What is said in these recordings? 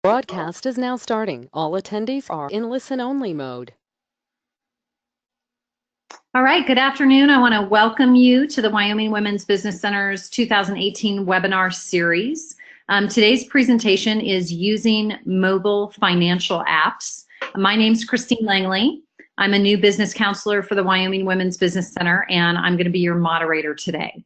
Broadcast is now starting. All attendees are in listen-only mode. All right, good afternoon. I want to welcome you to the Wyoming Women's Business Center's 2018 webinar series. Today's presentation is using mobile financial apps. My name's Christine Langley. I'm a new business counselor for the Wyoming Women's Business Center, and I'm going to be your moderator today.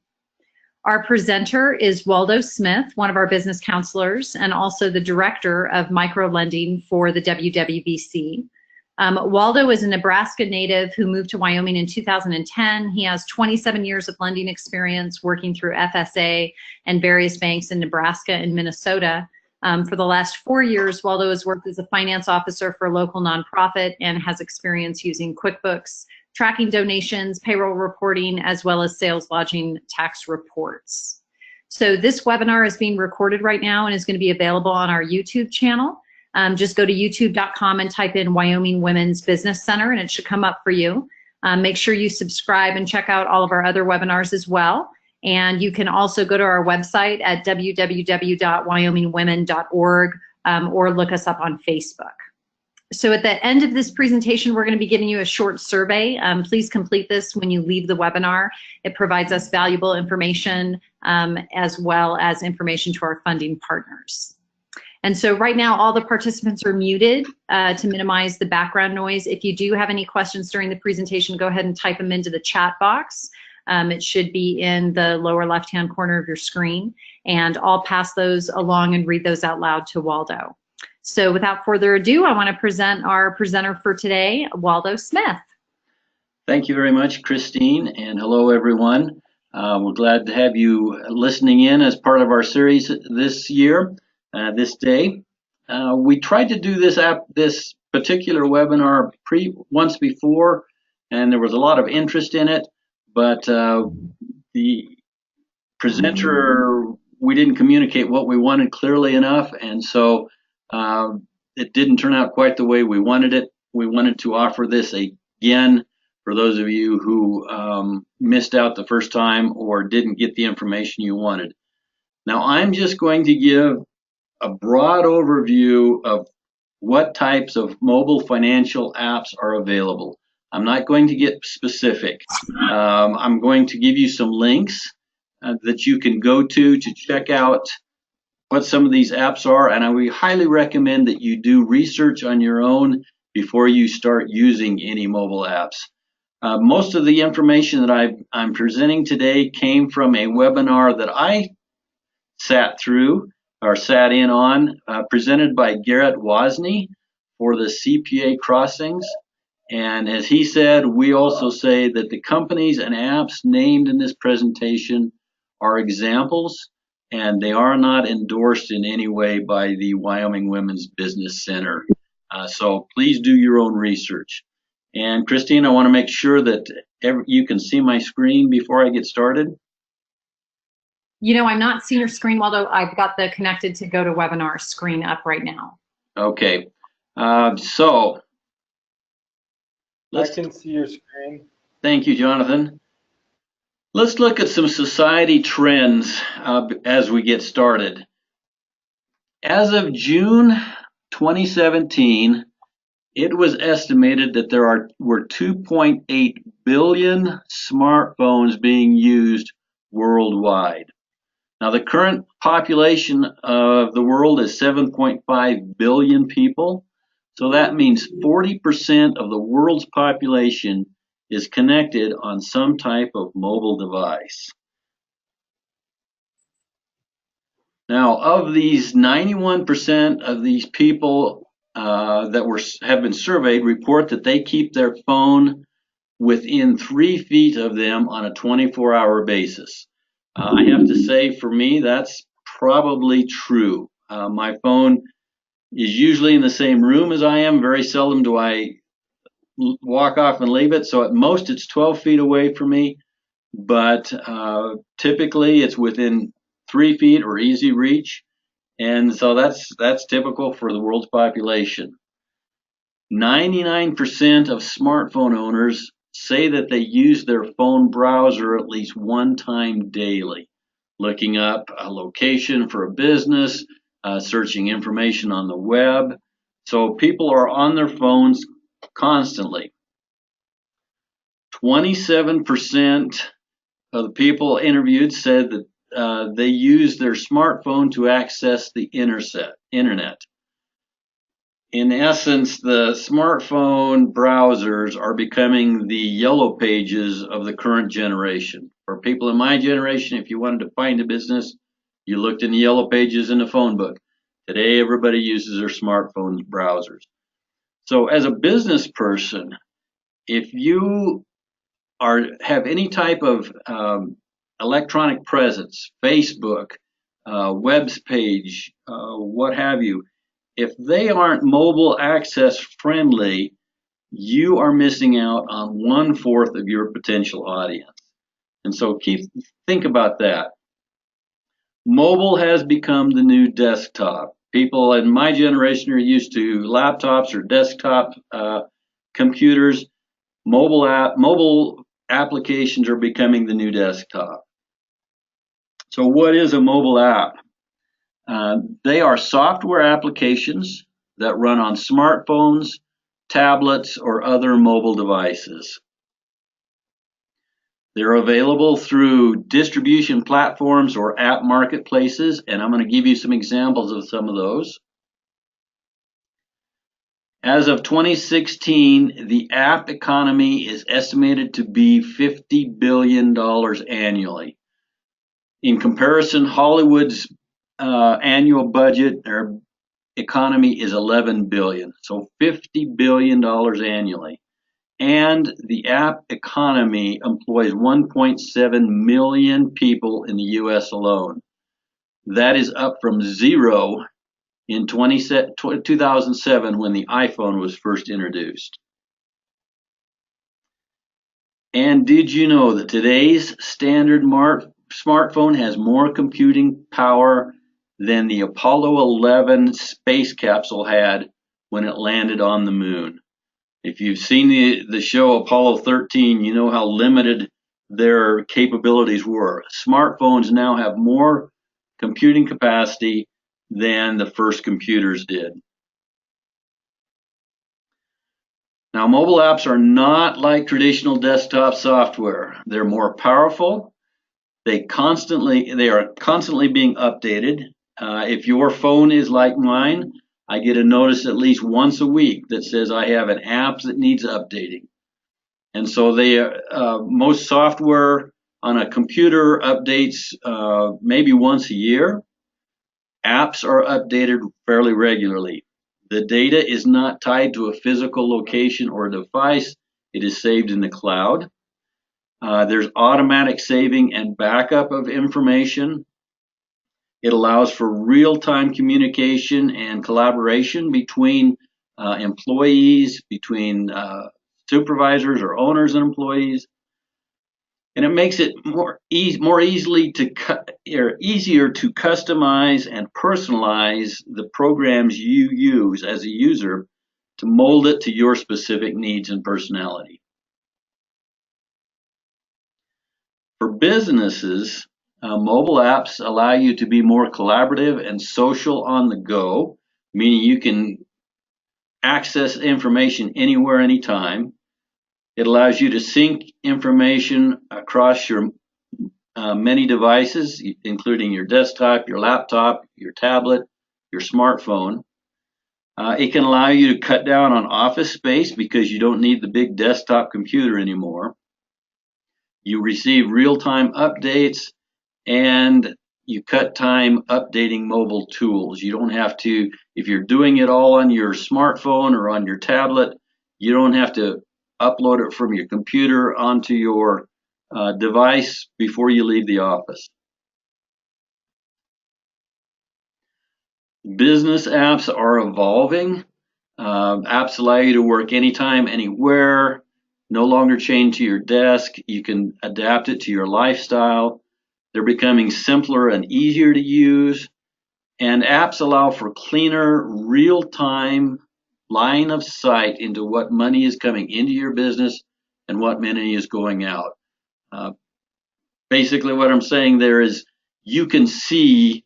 Our presenter is Waldo Smith, one of our business counselors, and also the director of micro lending for the WWBC. Waldo is a Nebraska native who moved to Wyoming in 2010. He has 27 years of lending experience working through FSA and various banks in Nebraska and Minnesota. For the last 4 years, Waldo has worked as a finance officer for a local nonprofit and has experience using QuickBooks, tracking donations, payroll reporting, as well as sales lodging tax reports. So this webinar is being recorded right now and is going to be available on our YouTube channel. Just go to youtube.com and type in Wyoming Women's Business Center and it should come up for you. Make sure you subscribe and check out all of our other webinars as well. And you can also go to our website at www.wyomingwomen.org or look us up on Facebook. So at the end of this presentation, we're going to be giving you a short survey. Please complete this when you leave the webinar. It provides us valuable information as well as information to our funding partners. And so right now, all the participants are muted to minimize the background noise. If you do have any questions during the presentation, go ahead and type them into the chat box. It should be in the lower left-hand corner of your screen. And I'll pass those along and read those out loud to Waldo. So without further ado, I want to present our presenter for today, Waldo Smith. Thank you very much, Christine, and hello, everyone. We're glad to have you listening in as part of our series this year, this day. We tried to do this particular webinar once before, and there was a lot of interest in it, but the presenter, we didn't communicate what we wanted clearly enough, and so it didn't turn out quite the way we wanted it. We wanted to offer this again for those of you who missed out the first time or didn't get the information you wanted. Now, I'm just going to give a broad overview of what types of mobile financial apps are available. I'm not going to get specific. I'm going to give you some links that you can go to check out what some of these apps are, and I would highly recommend that you do research on your own before you start using any mobile apps. Most of the information that I'm presenting today came from a webinar that I sat in on, presented by Garrett Wozni for the CPA Crossings. And as he said, we also say that the companies and apps named in this presentation are examples, and they are not endorsed in any way by the Wyoming Women's Business Center. So please do your own research. And Christine, I want to make sure that you can see my screen before I get started. You know, I'm not seeing your screen, Waldo. I've got the connected to go to webinar screen up right now. Okay, so I can see your screen. Thank you, Jonathan. Let's look at some society trends as we get started. As of June 2017, it was estimated that there were 2.8 billion smartphones being used worldwide. Now, the current population of the world is 7.5 billion people. So that means 40% of the world's population is connected on some type of mobile device. Now, of these, 91% of these people that have been surveyed report that they keep their phone within 3 feet of them on a 24-hour basis. I have to say, for me, that's probably true. My phone is usually in the same room as I am. Very seldom do I walk off and leave it. So at most, it's 12 feet away from me. But typically, it's within 3 feet or easy reach. And so that's typical for the world's population. 99% of smartphone owners say that they use their phone browser at least one time daily, looking up a location for a business, searching information on the web. So people are on their phones constantly. 27% of the people interviewed said that they use their smartphone to access the internet. In essence, the smartphone browsers are becoming the yellow pages of the current generation. For people in my generation, if you wanted to find a business, you looked in the yellow pages in the phone book. Today, everybody uses their smartphone browsers. So as a business person, if you have any type of electronic presence, Facebook, webs page, what have you, if they aren't mobile access friendly, you are missing out on 1/4 of your potential audience. And so think about that. Mobile has become the new desktop. People in my generation are used to laptops or desktop computers. Mobile applications are becoming the new desktop. So what is a mobile app? They are software applications that run on smartphones, tablets, or other mobile devices. They're available through distribution platforms or app marketplaces, and I'm going to give you some examples of some of those. As of 2016, the app economy is estimated to be $50 billion annually. In comparison, Hollywood's annual budget or economy is $11 billion, so $50 billion annually. And the app economy employs 1.7 million people in the US alone. That is up from 0 in 2007 when the iPhone was first introduced. And did you know that today's standard smartphone has more computing power than the Apollo 11 space capsule had when it landed on the moon? If you've seen the show Apollo 13, you know how limited their capabilities were. Smartphones now have more computing capacity than the first computers did. Now, mobile apps are not like traditional desktop software. They're more powerful. They are constantly being updated. If your phone is like mine, I get a notice at least once a week that says I have an app that needs updating. And so most software on a computer updates maybe once a year. Apps are updated fairly regularly. The data is not tied to a physical location or device. It is saved in the cloud. There's automatic saving and backup of information. It allows for real-time communication and collaboration between employees, between supervisors or owners and employees. And it makes it easier to customize and personalize the programs you use as a user to mold it to your specific needs and personality. For businesses, mobile apps allow you to be more collaborative and social on the go, meaning you can access information anywhere, anytime. It allows you to sync information across your many devices, including your desktop, your laptop, your tablet, your smartphone. It can allow you to cut down on office space because you don't need the big desktop computer anymore. You receive real-time updates and you cut time updating mobile tools. You don't have to, if you're doing it all on your smartphone or on your tablet, you don't have to upload it from your computer onto your device before you leave the office. Business apps are evolving. Apps allow you to work anytime, anywhere, no longer chained to your desk. You can adapt it to your lifestyle. They're becoming simpler and easier to use. And apps allow for cleaner, real-time line of sight into what money is coming into your business and what money is going out. Basically, what I'm saying there is you can see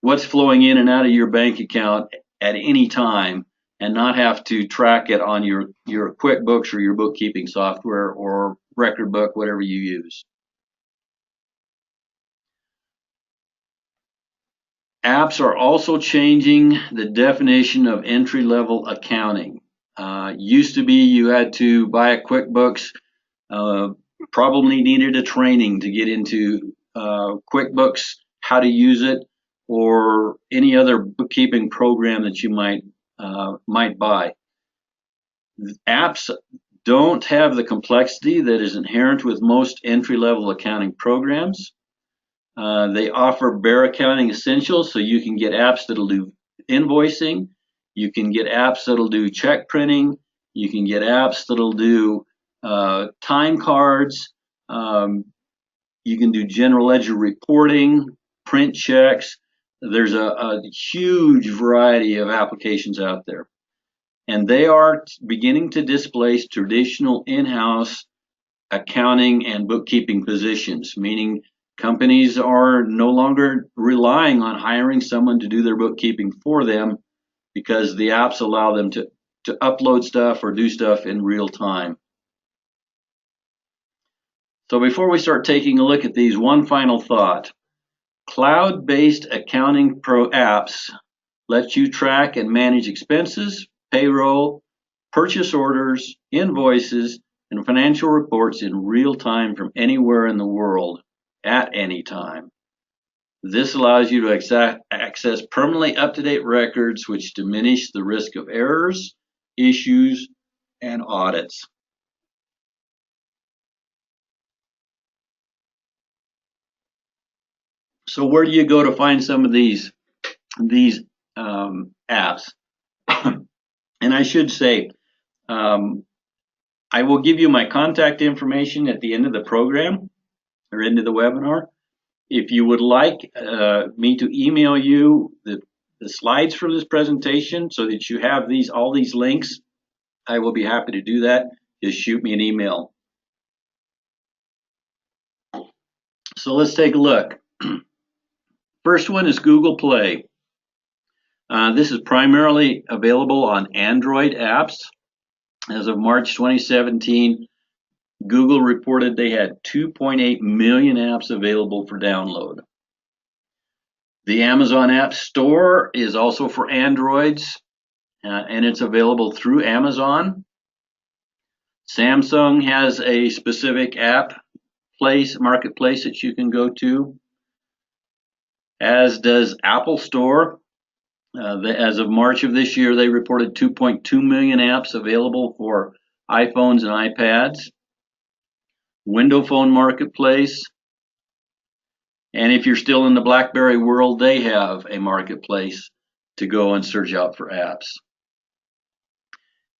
what's flowing in and out of your bank account at any time and not have to track it on your QuickBooks or your bookkeeping software or record book, whatever you use. Apps are also changing the definition of entry-level accounting. Used to be you had to buy a QuickBooks, probably needed a training to get into QuickBooks, how to use it, or any other bookkeeping program that you might buy. Apps don't have the complexity that is inherent with most entry-level accounting programs. They offer bare accounting essentials, so you can get apps that'll do invoicing, you can get apps that'll do check printing, you can get apps that'll do time cards, you can do general ledger reporting, print checks. There's a huge variety of applications out there. And they are beginning to displace traditional in-house accounting and bookkeeping positions, meaning companies are no longer relying on hiring someone to do their bookkeeping for them because the apps allow them to upload stuff or do stuff in real time. So before we start taking a look at these, one final thought. Cloud-based accounting pro apps let you track and manage expenses, payroll, purchase orders, invoices, and financial reports in real time from anywhere in the world at any time. This allows you to access permanently up-to-date records, which diminish the risk of errors, issues, and audits. So where do you go to find some of these apps? And I should say, I will give you my contact information at the end of the program or end of the webinar. If you would like me to email you the slides for this presentation so that you have all these links, I will be happy to do that. Just shoot me an email. So let's take a look. First one is Google Play. This is primarily available on Android apps. As of March 2017, Google reported they had 2.8 million apps available for download. The Amazon App Store is also for Androids, and it's available through Amazon. Samsung has a specific marketplace that you can go to, as does Apple Store. As of March of this year, they reported 2.2 million apps available for iPhones and iPads. Windows Phone Marketplace. And if you're still in the BlackBerry world, they have a marketplace to go and search out for apps.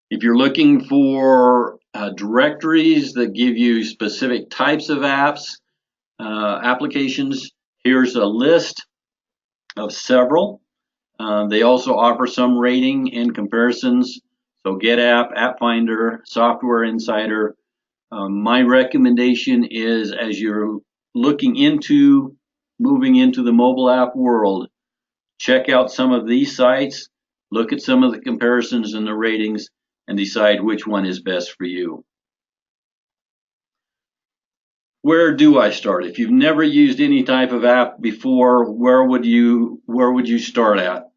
If you're looking for directories that give you specific types of apps, applications, here's a list of several. They also offer some rating and comparisons. So GetApp, App Finder, Software Insider. My recommendation is, as you're looking into moving into the mobile app world, check out some of these sites, look at some of the comparisons and the ratings, and decide which one is best for you. Where do I start? If you've never used any type of app before, where would you start at?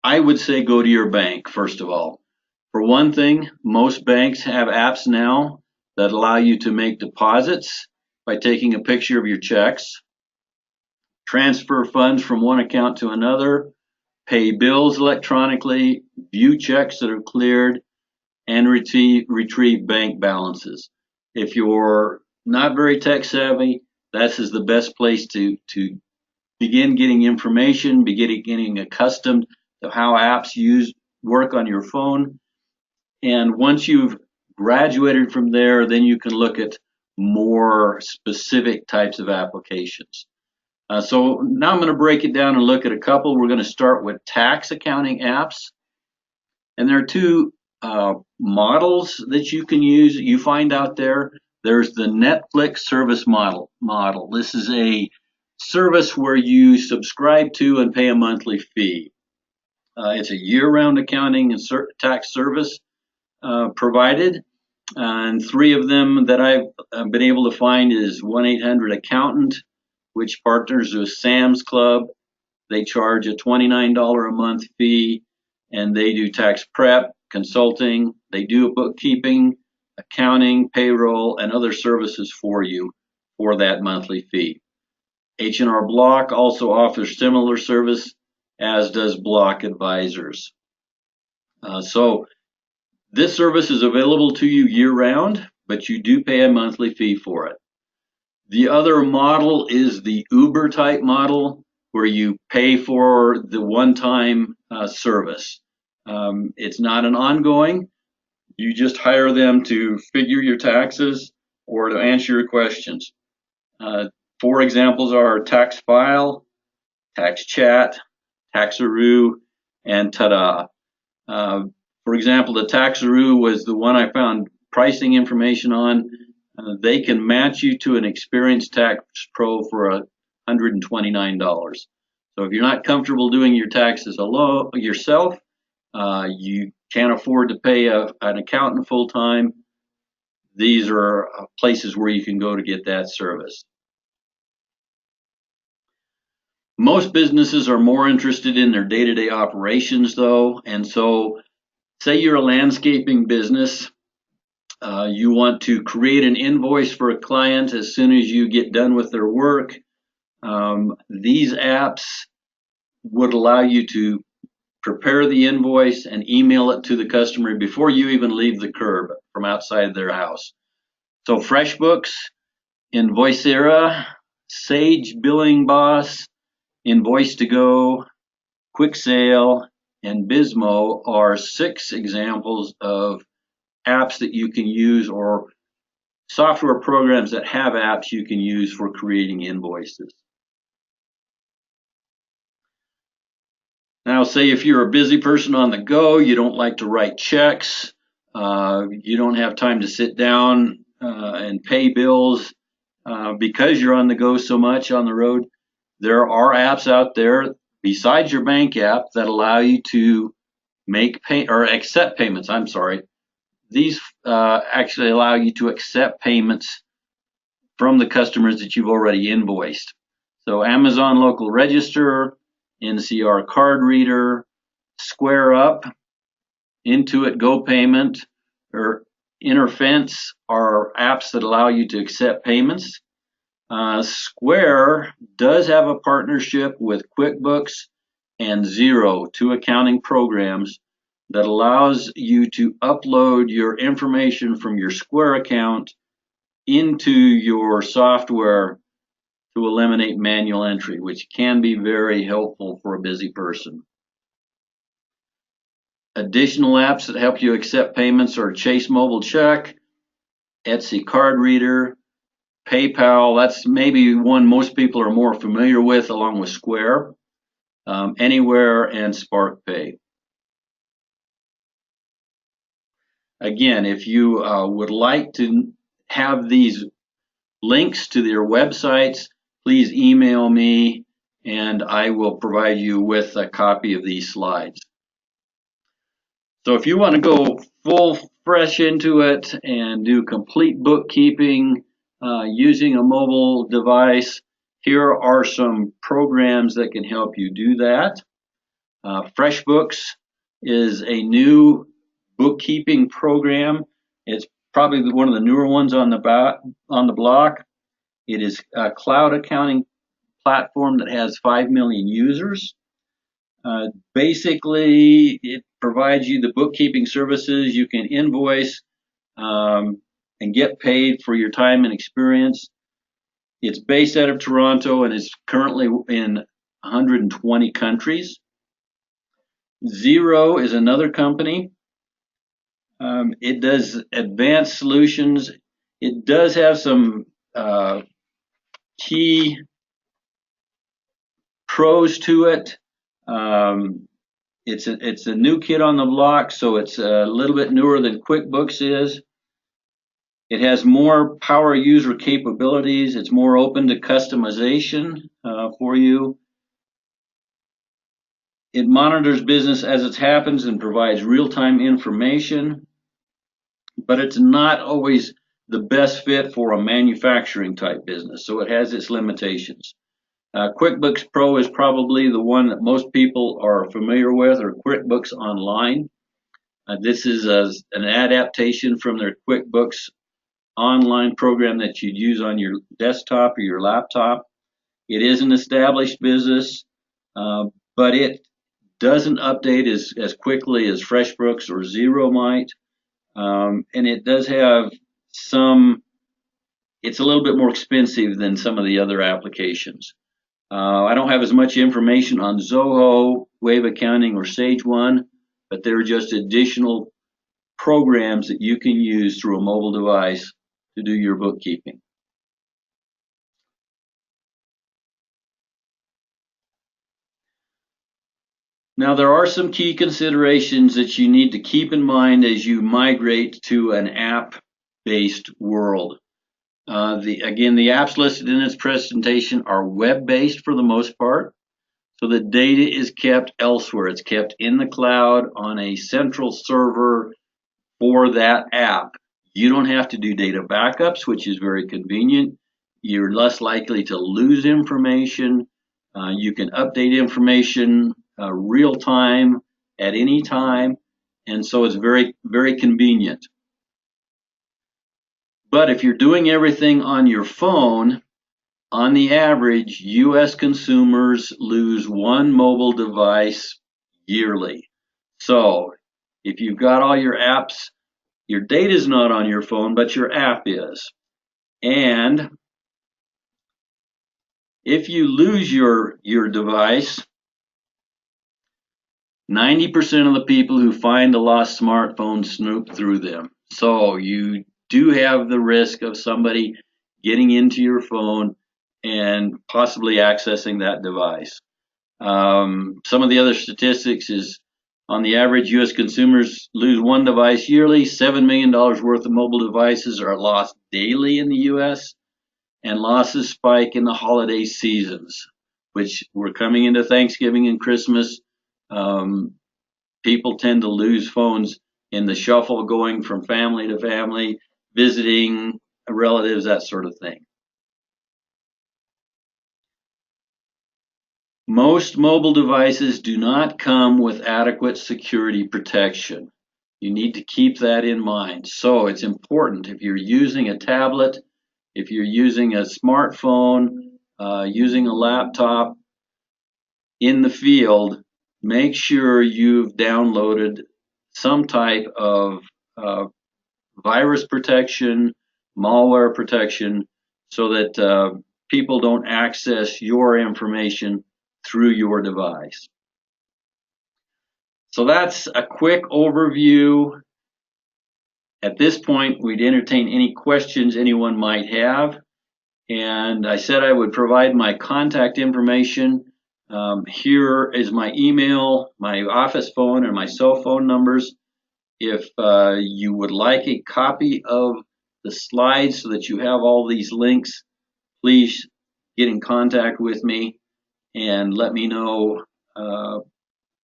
I would say go to your bank, first of all. For one thing, most banks have apps now that allow you to make deposits by taking a picture of your checks, transfer funds from one account to another, pay bills electronically, view checks that are cleared, and retrieve bank balances. If you're not very tech savvy, this is the best place to begin getting information, getting accustomed to how apps work on your phone. And once you've graduated from there, then you can look at more specific types of applications. So now I'm going to break it down and look at a couple. We're going to start with tax accounting apps. And there are two models that you can use, you find out there. There's the Netflix service model. This is a service where you subscribe to and pay a monthly fee. It's a year-round accounting and tax service provided. And three of them that I've been able to find is 1-800-ACCOUNTANT, which partners with Sam's Club. They charge a $29 a month fee, and they do tax prep, consulting. They do bookkeeping, accounting, payroll, and other services for you for that monthly fee. H&R Block also offers similar service, as does Block Advisors. So this service is available to you year-round, but you do pay a monthly fee for it. The other model is the Uber-type model, where you pay for the one-time service. It's not an ongoing. You just hire them to figure your taxes or to answer your questions. Four examples are Tax File, Tax Chat, Taxaroo, and Tada. For example, the Taxaroo was the one I found pricing information on. They can match you to an experienced tax pro for $129. So if you're not comfortable doing your taxes alone yourself, you can't afford to pay an accountant full time, these are places where you can go to get that service. Most businesses are more interested in their day-to-day operations though, and so say you're a landscaping business, you want to create an invoice for a client as soon as you get done with their work. These apps would allow you to prepare the invoice and email it to the customer before you even leave the curb from outside their house. So FreshBooks, Invoicera, Sage Billing Boss, Invoice2Go, QuickSale, and Bismo are 6 examples of apps that you can use, or software programs that have apps you can use for creating invoices. Now, say if you're a busy person on the go, you don't like to write checks, you don't have time to sit down and pay bills because you're on the go so much on the road, there are apps out there besides your bank app that allow you to make pay or accept payments. I'm sorry. These actually allow you to accept payments from the customers that you've already invoiced. So Amazon Local Register, NCR Card Reader, Square Up, Intuit Go Payment, or Interfence are apps that allow you to accept payments. Square does have a partnership with QuickBooks and Xero, 2 accounting programs that allows you to upload your information from your Square account into your software to eliminate manual entry, which can be very helpful for a busy person. Additional apps that help you accept payments are Chase Mobile Check, Etsy Card Reader, PayPal. That's maybe one most people are more familiar with, along with Square, Anywhere, and SparkPay. Again, if you would like to have these links to their websites, please email me and I will provide you with a copy of these slides. So if you want to go full fresh into it and do complete bookkeeping using a mobile device, here are some programs that can help you do that. FreshBooks is a new bookkeeping program. It's probably one of the newer ones on the block. It is a cloud accounting platform that has 5 million users. Basically, it provides you the bookkeeping services. You can invoice and get paid for your time and experience. It's based out of Toronto and is currently in 120 countries. Xero is another company. It does advanced solutions. It does have some key pros to it. It's a new kid on the block, so it's a little bit newer than QuickBooks is. It has more power user capabilities. It's more open to customization. for you. It monitors business as it happens and provides real-time information, but it's not always the best fit for a manufacturing type business, so it has its limitations. QuickBooks Pro is probably the one that most people are familiar with, or QuickBooks Online. This is an adaptation from their QuickBooks Online program that you'd use on your desktop or your laptop. It is an established business, but it doesn't update as quickly as FreshBooks or Xero might. And it does have it's a little bit more expensive than some of the other applications. I don't have as much information on Zoho, Wave Accounting, or Sage One, but they're just additional programs that you can use through a mobile device to do your bookkeeping. Now, there are some key considerations that you need to keep in mind as you migrate to an app-based world. Again, the apps listed in this presentation are web-based for the most part, so the data is kept elsewhere. It's kept in the cloud on a central server for that app. You don't have to do data backups, which is very convenient. You're less likely to lose information. You can update information real time at any time, and so it's very, very convenient. But if you're doing everything on your phone, on the average, US consumers lose one mobile device yearly. So if you've got all your apps, your data is not on your phone, but your app is. And if you lose your device, 90% of the people who find a lost smartphone snoop through them. So you do have the risk of somebody getting into your phone and possibly accessing that device. Some of the other statistics is on the average, U.S. consumers lose one device yearly. $7 million worth of mobile devices are lost daily in the U.S., and losses spike in the holiday seasons, which we're coming into Thanksgiving and Christmas. People tend to lose phones in the shuffle going from family to family, visiting relatives, that sort of thing. Most mobile devices do not come with adequate security protection. You need to keep that in mind. So it's important if you're using a tablet, if you're using a smartphone, using a laptop in the field, make sure you've downloaded some type of virus protection, malware protection, so that people don't access your information through your device. So that's a quick overview. At this point, we'd entertain any questions anyone might have. And I said I would provide my contact information. Here is my email, my office phone, and my cell phone numbers. If you would like a copy of the slides so that you have all these links, please get in contact with me and let me know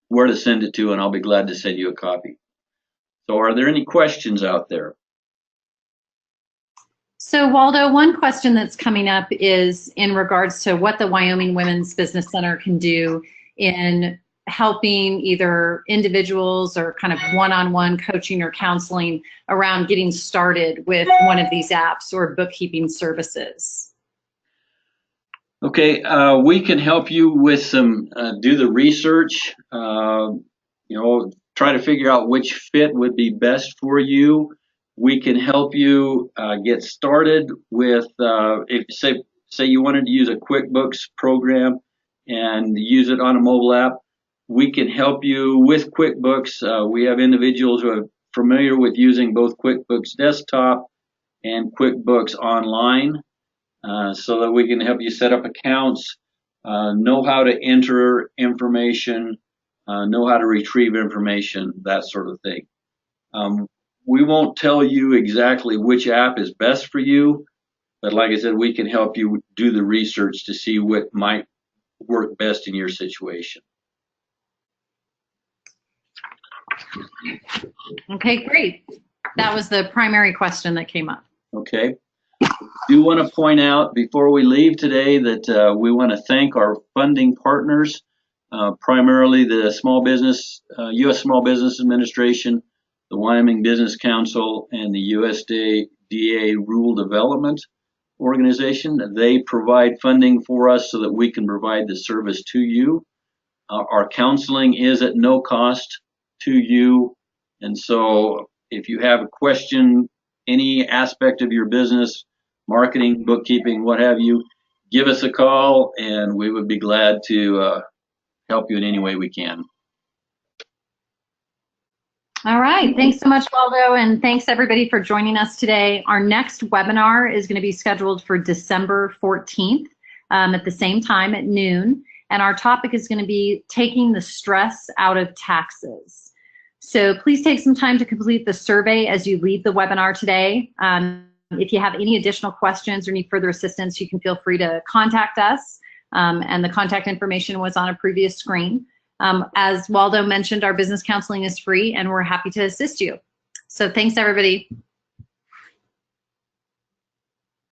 where to send it to, and I'll be glad to send you a copy. So are there any questions out there? So Waldo, one question that's coming up is in regards to what the Wyoming Women's Business Center can do in helping either individuals or kind of one-on-one coaching or counseling around getting started with one of these apps or bookkeeping services. Okay, we can help you with some, do the research, try to figure out which fit would be best for you. We can help you get started with, if say you wanted to use a QuickBooks program and use it on a mobile app, we can help you with QuickBooks. We have individuals who are familiar with using both QuickBooks Desktop and QuickBooks Online. So that we can help you set up accounts, know how to enter information, know how to retrieve information, that sort of thing. We won't tell you exactly which app is best for you, but like I said, we can help you do the research to see what might work best in your situation. Okay, great. That was the primary question that came up. Okay. Do want to point out before we leave today that we want to thank our funding partners, primarily the U.S. Small Business Administration, the Wyoming Business Council, and the USDA Rural Development Organization. They provide funding for us so that we can provide the service to you. Our counseling is at no cost to you, and so if you have a question, any aspect of your business, marketing, bookkeeping, what have you, give us a call and we would be glad to help you in any way we can. All right, thanks so much, Waldo, and thanks everybody for joining us today. Our next webinar is going to be scheduled for December 14th at the same time at noon, and our topic is going to be taking the stress out of taxes. So please take some time to complete the survey as you leave the webinar today. If you have any additional questions or need further assistance, you can feel free to contact us, and the contact information was on a previous screen. As Waldo mentioned, our business counseling is free and we're happy to assist you. So thanks, everybody.